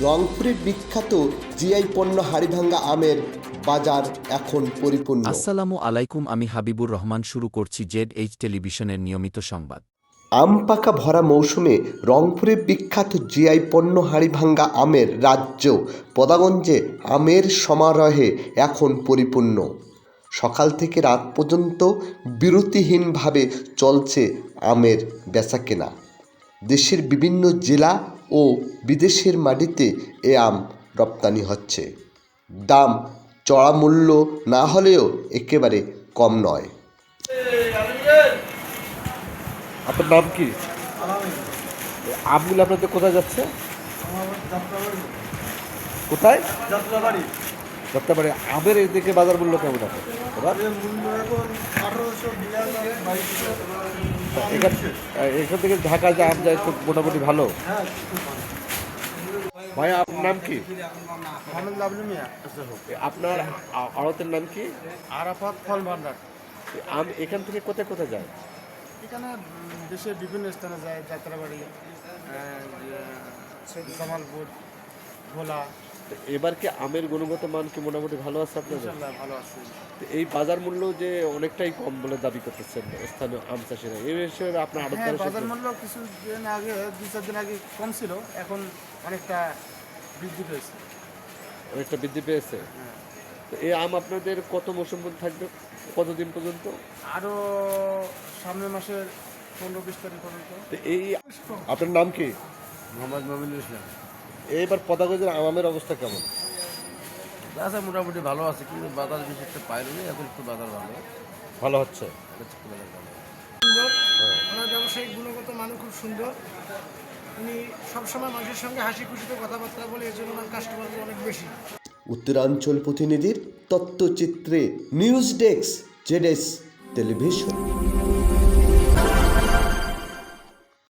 রংপুরে বিখ্যাত জিআই পণ্য হাড়িভাঙ্গা আমের বাজার এখন পরিপূর্ণ। আসসালামু আলাইকুম, আমি হাবিবুর রহমান। শুরু করছি ZH টেলিভিশনের নিয়মিত সংবাদ। আম পাকা ভরা মৌসুমে রংপুরে বিখ্যাত জিআই পণ্য হাড়িভাঙ্গা আমের রাজ্য পদাগঞ্জে আমের সমারোহে এখন পরিপূর্ণ। সকাল থেকে রাত পর্যন্ত বিরতিহীনভাবে চলছে আমের বেচাকেনা। দেশের বিভিন্ন জেলা ও বিদেশের মাটিতে এ আম রপ্তানি হচ্ছে। দাম চড়া মূল্য না হলেও একেবারে কম নয়। আপনার নাম কি? আমগুলো আপনাদের কোথায় যাচ্ছে? কোথায়? যাত্রাবাড়ি। আমের এদিকে বাজার মূল্য কেমন আছে? এখান থেকে ঢাকা যে আম যায় খুব মোটামুটি ভালো। ভাই আপনার নাম কি? আপনার আড়তের নাম কি? আরাফাত ফল ভান্ডার। আম এখান থেকে কোথায় কোথায় যায়? এখানে দেশের বিভিন্ন স্থানে যায়, যাত্রাবাড়ি, জামালপুর, ভোলা। এবার কি আমের গুণগত মান কি মোটামুটি ভালো আছে আপনাদের? ইনশাল্লাহ ভালো আছে। এই বাজার মূল্য যে অনেকটাই কম বলে দাবি করতেছেন স্থানীয় আম চাষিরা, এই বিষয়ে আপনার হ্যাঁ, বাজার মূল্য কিছুদিন আগে 2-4 দিন আগে কম ছিল, এখন অনেকটা বৃদ্ধি পেয়েছে। অনেকটা বৃদ্ধি পেয়েছে। তো এই আম আপনাদের কত মৌসুম থাকবে, কতদিন পর্যন্ত? আরও সামনের মাসের 15-20 তারিখ পর্যন্ত। তো এই আপনার নাম কি? মোহাম্মদ মমিনুল ইসলাম। এইবার পদাগঞ্জের আমের অবস্থা কেমন? আচ্ছা, মোটামুটি ভালো আছে, কিন্তু বাজার বেশি একটা পাইনি, এখন একটু বাজার ভালো। ভালো হচ্ছে। সুন্দর, ওনার ব্যবসায়িক গুণগত মান খুব সুন্দর। উনি সবসময় মানুষের সঙ্গে হাসি খুশিতে কথাবার্তা বলে, এর জন্য ওনার কাস্টমার অনেক বেশি। উত্তরাঞ্চল প্রতিনিধির তথ্যচিত্রে নিউজ ডেস্ক, ZS টেলিভিশন।